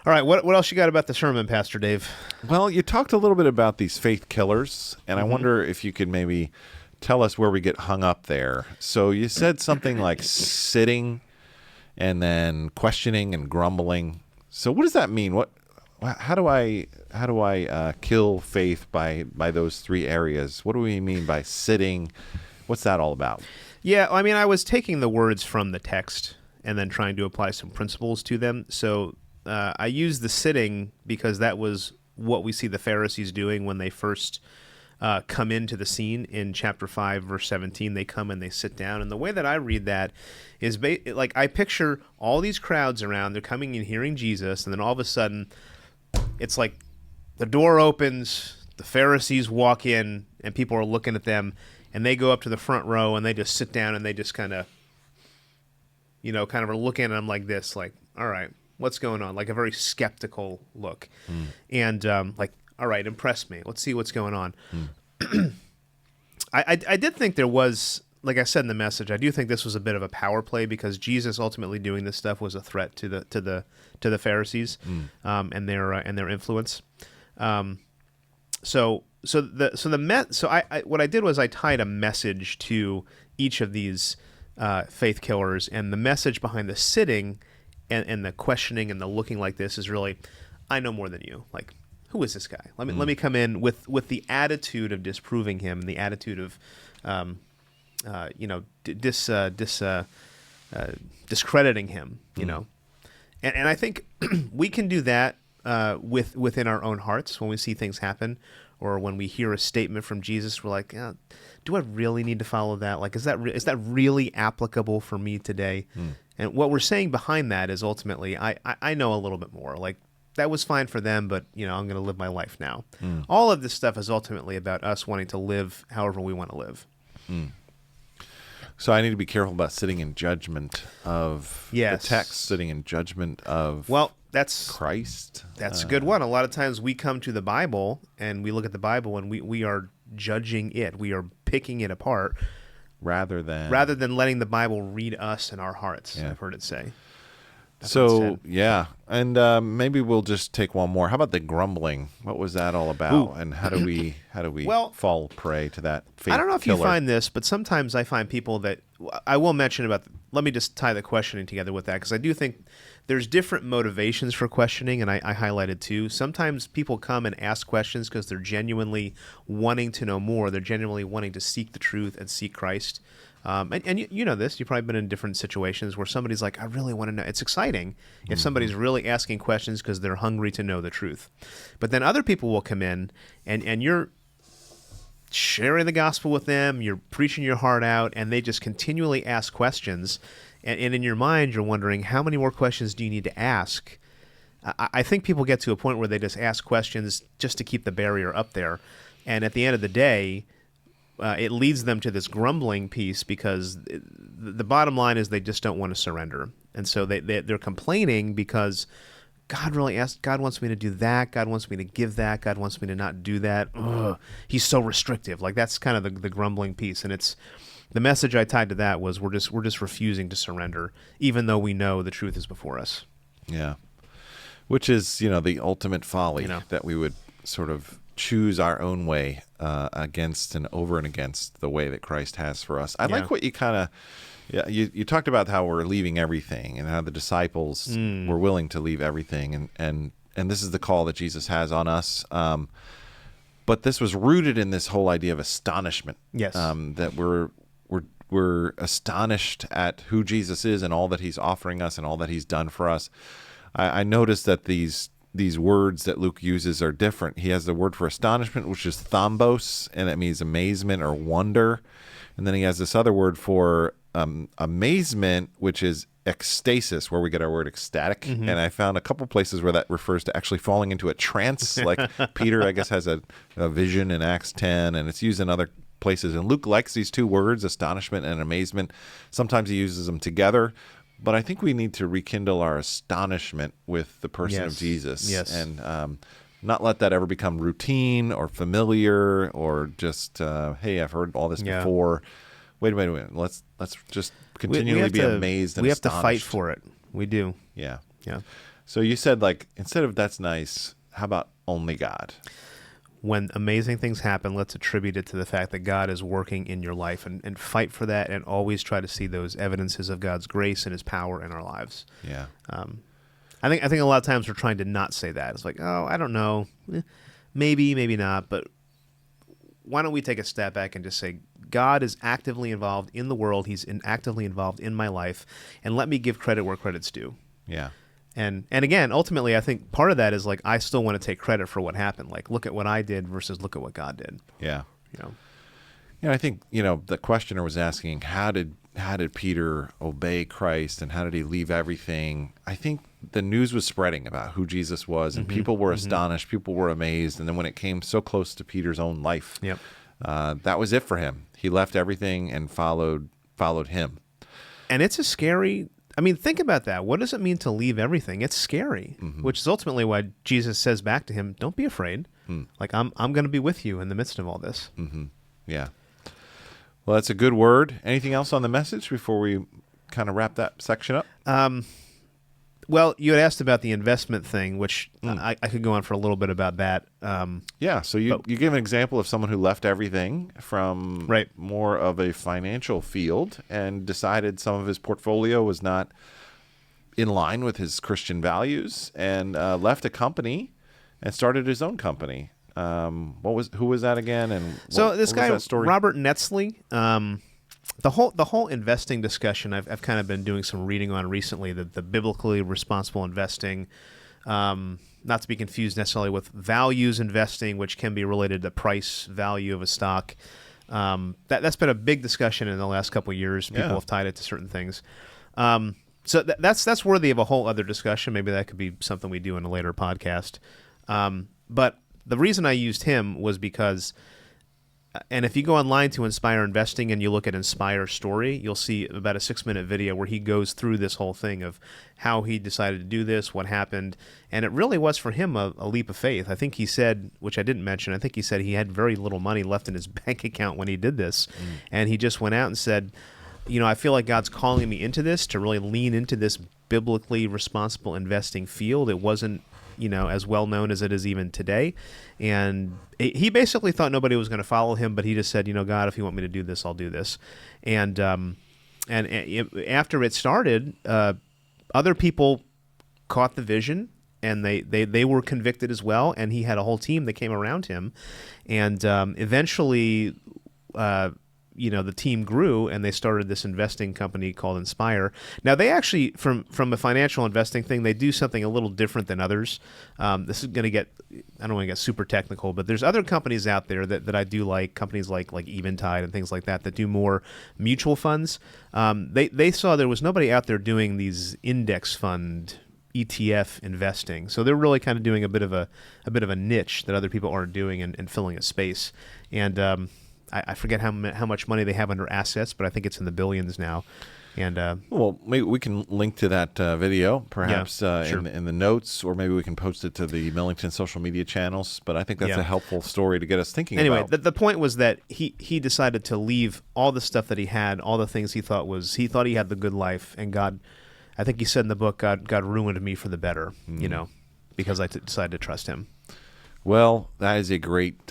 What else you got about the sermon, Pastor Dave? Well, you talked a little bit about these faith killers, and I wonder if you could maybe tell us where we get hung up there. So you said something like sitting and then questioning and grumbling. So what does that mean? How do I kill faith by those three areas? What do we mean by sitting? What's that all about? Yeah, I mean, I was taking the words from the text and then trying to apply some principles to them. So I used the sitting because that was what we see the Pharisees doing when they first come into the scene in chapter 5, verse 17. They come and they sit down. And the way that I read that is like I picture all these crowds around. They're coming and hearing Jesus, and then all of a sudden it's like the door opens, the Pharisees walk in, and people are looking at them, and they go up to the front row and they just sit down and they just kind of are looking at them like this, like, all right, what's going on? Like a very skeptical look. And like, all right, impress me. Let's see what's going on. I did think there was, like I said in the message, I do think this was a bit of a power play because Jesus ultimately doing this stuff was a threat to the Pharisees and their influence. So what I did was I tied a message to each of these faith killers, and the message behind the sitting and the questioning and the looking like this is really, I know more than you. Like, who is this guy? Let me come in with the attitude of disproving him, the attitude of discrediting him. You know, and I think we can do that within our own hearts when we see things happen, or when we hear a statement from Jesus. We're like, do I really need to follow that? Like, is that really applicable for me today? And what we're saying behind that is ultimately, I know a little bit more. Like, that was fine for them, but I'm going to live my life now. All of this stuff is ultimately about us wanting to live however we want to live. So I need to be careful about sitting in judgment of Yes. the text, sitting in judgment of That's Christ. That's a good one. A lot of times we come to the Bible and we look at the Bible and we are judging it. We are picking it apart rather than letting the Bible read us in our hearts. Yeah. I've heard it say. So, yeah. And maybe we'll just take one more. How about the grumbling? What was that all about? Ooh. And how do we fall prey to that faith I don't know if killer? you find this, but sometimes I find people that I will mention about. Let me just tie the questioning together with that, because I do think there's different motivations for questioning, and I highlighted two. Sometimes people come and ask questions because they're genuinely wanting to know more. They're genuinely wanting to seek the truth and seek Christ. And you know this. You've probably been in different situations where somebody's like, I really want to know. It's exciting if somebody's really asking questions because they're hungry to know the truth. But then other people will come in and you're sharing the gospel with them, you're preaching your heart out, and they just continually ask questions. And in your mind, you're wondering, how many more questions do you need to ask? I think people get to a point where they just ask questions just to keep the barrier up there. And at the end of the day, it leads them to this grumbling piece, because the bottom line is they just don't want to surrender. And so they're complaining because God really asked, God wants me to do that, God wants me to give that, God wants me to not do that. Ugh, he's so restrictive. Like, that's kind of the grumbling piece. And it's the message I tied to that was we're just refusing to surrender, even though we know the truth is before us. Yeah. Which is, the ultimate folly, that we would sort of choose our own way against and over and against the way that Christ has for us. I like what you kind of, you talked about how we're leaving everything and how the disciples were willing to leave everything. And this is the call that Jesus has on us. But this was rooted in this whole idea of astonishment. Yes. That we're astonished at who Jesus is and all that he's offering us and all that he's done for us. I noticed that these words that Luke uses are different. He has the word for astonishment, which is thambos, and that means amazement or wonder. And then he has this other word for amazement, which is ecstasis, where we get our word ecstatic. And I found a couple places where that refers to actually falling into a trance. Like Peter, I guess, has a vision in Acts 10, and it's used in other places. And Luke likes these two words, astonishment and amazement. Sometimes he uses them together. But I think we need to rekindle our astonishment with the person of Jesus, and not let that ever become routine or familiar or just, hey, I've heard all this before. Wait a minute. Let's just continually be amazed and astonished. We have to fight for it. We do. Yeah. Yeah. So you said, like, instead of that's nice, how about only God? When amazing things happen, let's attribute it to the fact that God is working in your life, and fight for that, and always try to see those evidences of God's grace and his power in our lives. Yeah. I think a lot of times we're trying to not say that. It's like, oh, I don't know. Maybe not. But why don't we take a step back and just say, God is actively involved in the world. He's actively involved in my life, and let me give credit where credit's due. Yeah. And again, ultimately, I think part of that is like I still want to take credit for what happened. Like, look at what I did versus look at what God did. Yeah. You know. Yeah, I think, the questioner was asking, how did Peter obey Christ, and how did he leave everything? I think the news was spreading about who Jesus was, and people were astonished, people were amazed, and then when it came so close to Peter's own life, Yep. That was it for him. He left everything and followed him. And it's a scary. I mean, think about that. What does it mean to leave everything? It's scary, which is ultimately why Jesus says back to him, "Don't be afraid. Like I'm going to be with you in the midst of all this." Yeah. Well, that's a good word. Anything else on the message before we kind of wrap that section up? Well, you had asked about the investment thing, which I could go on for a little bit about that. Yeah, so you give an example of someone who left everything from more of a financial field and decided some of his portfolio was not in line with his Christian values, and left a company and started his own company. Who was that again? And so this guy, was that story? Robert Netzley, the whole investing discussion I've kind of been doing some reading on recently, the biblically responsible investing, not to be confused necessarily with values investing, which can be related to price value of a stock. That's been a big discussion in the last couple of years. People have tied it to certain things. So that's worthy of a whole other discussion. Maybe that could be something we do in a later podcast. But the reason I used him was because, and if you go online to Inspire Investing and you look at Inspire Story, you'll see about a 6-minute video where he goes through this whole thing of how he decided to do this, what happened, and it really was for him a leap of faith. I think he said, which I didn't mention, I think he said he had very little money left in his bank account when he did this, and he just went out and said, I feel like God's calling me into this, to really lean into this biblically responsible investing field. It wasn't as well known as it is even today. And he basically thought nobody was going to follow him, but he just said, God, if you want me to do this, I'll do this. And after it started, other people caught the vision, and they were convicted as well. And he had a whole team that came around him. And eventually, the team grew, and they started this investing company called Inspire. Now, they actually, from a financial investing thing, they do something a little different than others. This is going to get, I don't want to get super technical, but there's other companies out there that I do like, companies like Eventide and things like that do more mutual funds. They saw there was nobody out there doing these index fund ETF investing, so they're really kind of doing a bit of a niche that other people aren't doing, and filling a space. And I forget how much money they have under assets, but I think it's in the billions now. And well, maybe we can link to that video, perhaps sure. in the notes, or maybe we can post it to the Millington social media channels. But I think that's a helpful story to get us thinking about. Anyway, the point was that he decided to leave all the stuff that he had, all the things he thought he had the good life, and God, I think he said in the book, God ruined me for the better, because I decided to trust him. Well, that is a great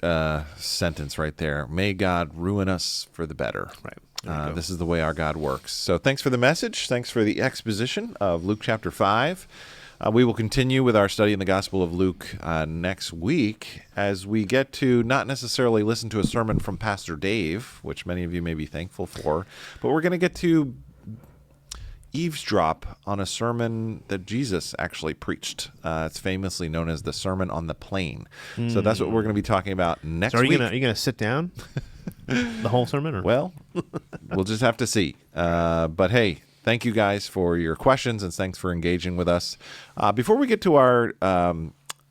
sentence right there. May God ruin us for the better. Right. This is the way our God works. So thanks for the message. Thanks for the exposition of Luke chapter 5. We will continue with our study in the Gospel of Luke next week, as we get to not necessarily listen to a sermon from Pastor Dave, which many of you may be thankful for, but we're going to get to eavesdrop on a sermon that Jesus actually preached. It's famously known as the Sermon on the Plain. So that's what we're going to be talking about next week. Are you going to sit down the whole sermon? Or? Well, we'll just have to see. But hey, thank you guys for your questions, and thanks for engaging with us. Before we get to our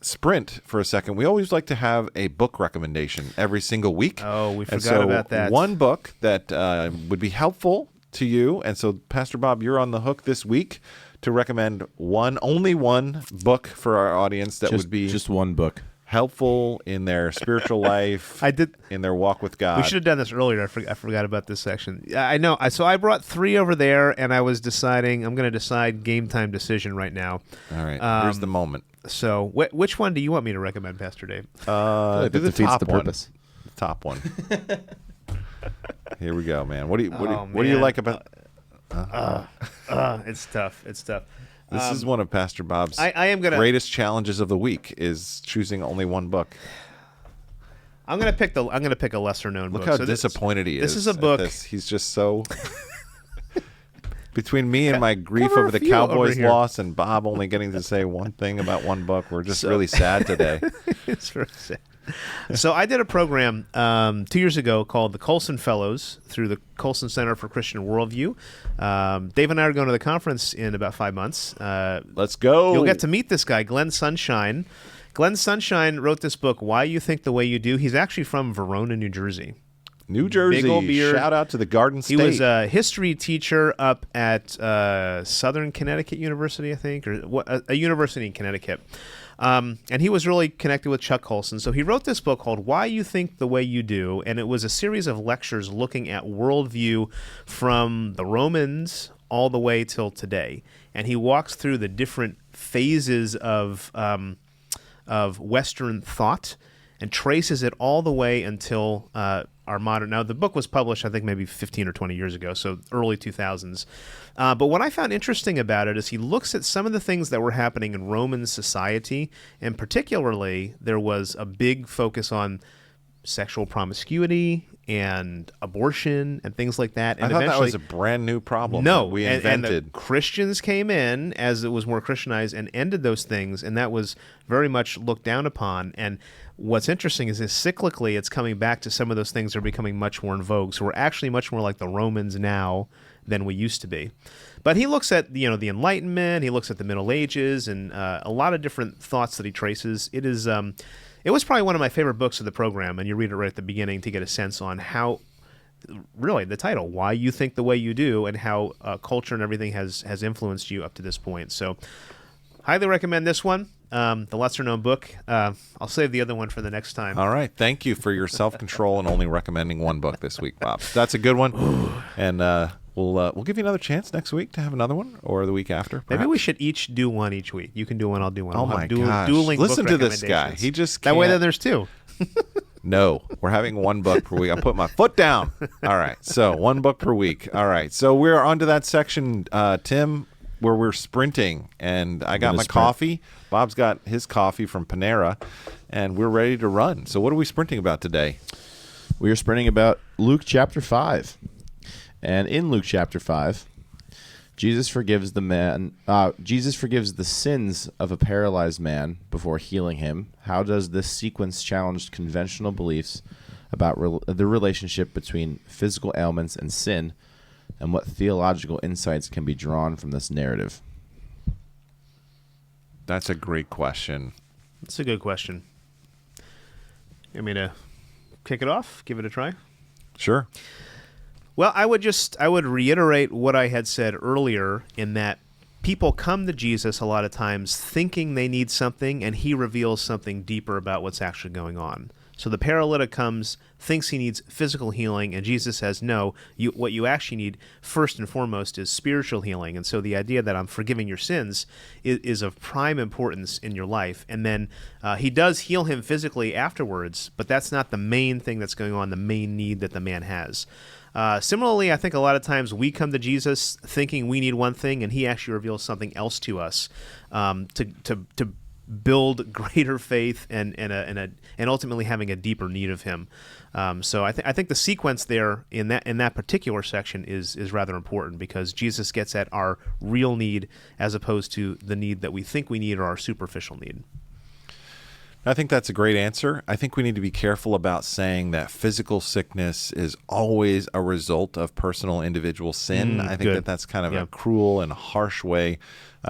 sprint for a second, we always like to have a book recommendation every single week. Oh, we forgot about that. One book that would be helpful to you, and so Pastor Bob, you're on the hook this week to recommend only one book for our audience that would be just one book helpful in their spiritual life. In their walk with God. We should have done this earlier. I forgot about this section. I know. So I brought 3 over there, and I was deciding. I'm going to decide game time decision right now. All right. Here's the moment. So which one do you want me to recommend, Pastor Dave? Do the defeats top the one. purpose. The top one. Here we go, man. What do you like about? It's tough. This is one of Pastor Bob's I am gonna, greatest challenges of the week, is choosing only one book. I'm gonna pick a lesser known book. Look how So disappointed he is. This is a at book. this. He's just so. Between me and my grief cover over a the few Cowboys over here. loss and Bob only getting to say one thing about one book, we're just really sad today. It's very sad. So I did a program 2 years ago called the Colson Fellows through the Colson Center for Christian Worldview. Dave and I are going to the conference in about 5 months. Let's go. You'll get to meet this guy, Glenn Sunshine. Glenn Sunshine wrote this book, Why You Think the Way You Do. He's actually from Verona, New Jersey. New Jersey. Big old beard. Shout out to the Garden State. He was a history teacher up at Southern Connecticut University, I think, or a university in Connecticut. And he was really connected with Chuck Colson. So he wrote this book called Why You Think the Way You Do, and it was a series of lectures looking at worldview from the Romans all the way till today. And he walks through the different phases of Western thought and traces it all the way until our modern. Now, the book was published, I think, maybe 15 or 20 years ago, so early 2000s. But what I found interesting about it is he looks at some of the things that were happening in Roman society, and particularly there was a big focus on sexual promiscuity and abortion and things like that. And I thought that eventually, was a brand new problem no, that we and invented. the Christians came in as it was more Christianized and ended those things, and that was very much looked down upon. And what's interesting is cyclically it's coming back to some of those things are becoming much more in vogue. So we're actually much more like the Romans now than we used to be. But he looks at the Enlightenment, he looks at the Middle Ages, and a lot of different thoughts that he traces. It is it was probably one of my favorite books of the program, and you read it right at the beginning to get a sense on how, really, the title, Why You Think the Way You Do, and how culture and everything has influenced you up to this point. So highly recommend this one, the lesser-known book. I'll save the other one for the next time. All right. Thank you for your self-control and only recommending one book this week, Bob. That's a good one. And we'll give you another chance next week to have another one, or the week after, perhaps. Maybe we should each do one each week. You can do one, I'll do one. Oh, We'll my have gosh. dueling Listen book to this guy. recommendations. He just That way can't- then there's two. No, we're having one book per week. I put my foot down. All right. So one book per week. All right. So we're on to that section, Tim, where we're sprinting. And I got gonna my sprint. coffee. Bob's got his coffee from Panera. And we're ready to run. So what are we sprinting about today? We are sprinting about Luke chapter 5. And in Luke chapter 5, Jesus forgives the sins of a paralyzed man before healing him. How does this sequence challenge conventional beliefs about the relationship between physical ailments and sin, and what theological insights can be drawn from this narrative? That's a great question. That's a good question. You want me to kick it off? Give it a try? Sure. Well, I would reiterate what I had said earlier in that people come to Jesus a lot of times thinking they need something, and he reveals something deeper about what's actually going on. So the paralytic comes, thinks he needs physical healing, and Jesus says, no, what you actually need first and foremost is spiritual healing. And so the idea that I'm forgiving your sins is of prime importance in your life. And then he does heal him physically afterwards, but that's not the main thing that's going on, the main need that the man has. Similarly, I think a lot of times we come to Jesus thinking we need one thing, and he actually reveals something else to us to build greater faith and ultimately having a deeper need of him. So I think the sequence there in that particular section is rather important, because Jesus gets at our real need as opposed to the need that we think we need or our superficial need. I think that's a great answer. I think we need to be careful about saying that physical sickness is always a result of personal individual sin. I think good. that's kind of a cruel and harsh way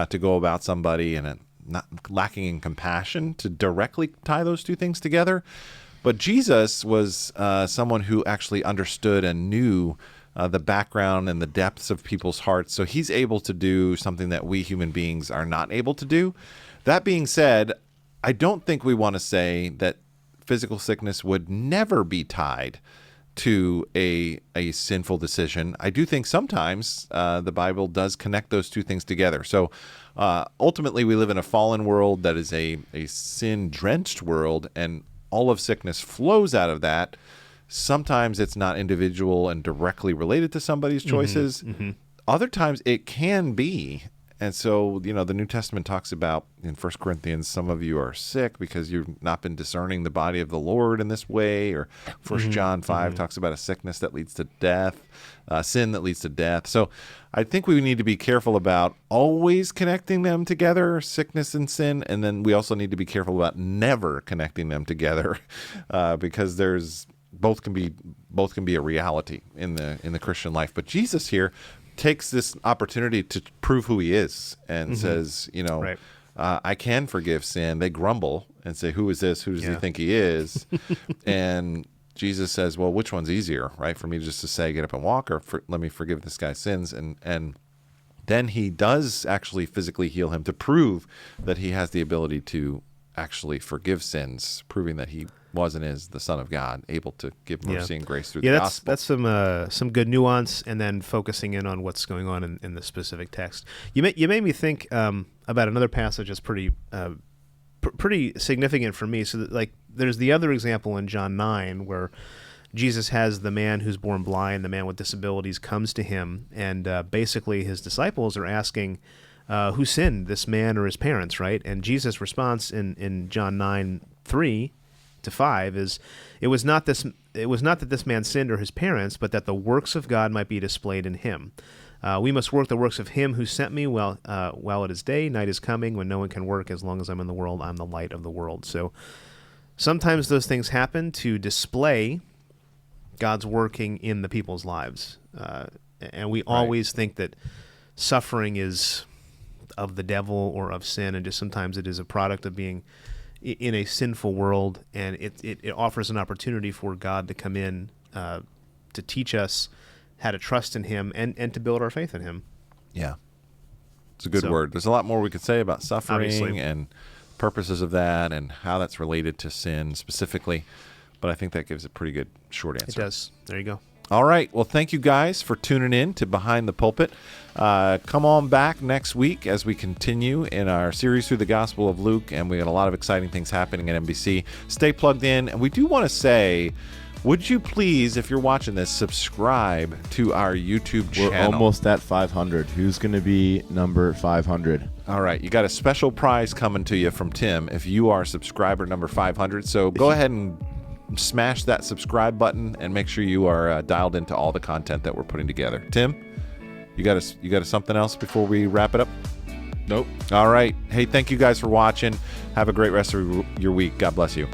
to go about somebody, and not lacking in compassion to directly tie those two things together. But Jesus was someone who actually understood and knew the background and the depths of people's hearts. So he's able to do something that we human beings are not able to do. That being said, I don't think we want to say that physical sickness would never be tied to a sinful decision. I do think sometimes the Bible does connect those two things together. So ultimately, we live in a fallen world that is a sin-drenched world, and all of sickness flows out of that. Sometimes it's not individual and directly related to somebody's choices. Other times it can be, And so, the New Testament talks about in 1 Corinthians, some of you are sick because you've not been discerning the body of the Lord in this way. Or 1 John 5 talks about a sickness that leads to death, sin that leads to death. So I think we need to be careful about always connecting them together, sickness and sin. And then we also need to be careful about never connecting them together because both can be a reality in the Christian life. But Jesus here takes this opportunity to prove who he is and says, Right. I can forgive sin. They grumble and say, who is this? Who does he think he is? And Jesus says, well, which one's easier, right? For me just to say, get up and walk, or let me forgive this guy's sins. And then he does actually physically heal him to prove that he has the ability to actually forgive sins, proving that he was and is the Son of God, able to give mercy and grace through the gospel. That's some good nuance, and then focusing in on what's going on in the specific text. You made me think about another passage that's pretty significant for me. So that, there's the other example in John 9 where Jesus has the man who's born blind, the man with disabilities, comes to him, and basically his disciples are asking, who sinned, this man or his parents, right? And Jesus' response in John 9:3-5 is, it was not that this man sinned or his parents, but that the works of God might be displayed in him. We must work the works of him who sent me while it is day. Night is coming when no one can work. As long as I'm in the world, I'm the light of the world. So sometimes those things happen to display God's working in the people's lives. And we always think that suffering is of the devil or of sin, and just sometimes it is a product of being in a sinful world, and it offers an opportunity for God to come in to teach us how to trust in him and to build our faith in him. Yeah. It's a good word. There's a lot more we could say about suffering Obviously. and purposes of that and how that's related to sin specifically, but I think that gives a pretty good short answer. It does. There you go. All right. Well, thank you guys for tuning in to Behind the Pulpit. Come on back next week as we continue in our series through the Gospel of Luke, and we got a lot of exciting things happening at NBC. Stay plugged in, and we do want to say, would you please, if you're watching this, subscribe to our YouTube channel? We're almost at 500. Who's going to be number 500? All right. You got a special prize coming to you from Tim if you are subscriber number 500. So go ahead and smash that subscribe button and make sure you are dialed into all the content that we're putting together. Tim, you got something else before we wrap it up? Nope. All right. Hey, thank you guys for watching. Have a great rest of your week. God bless you.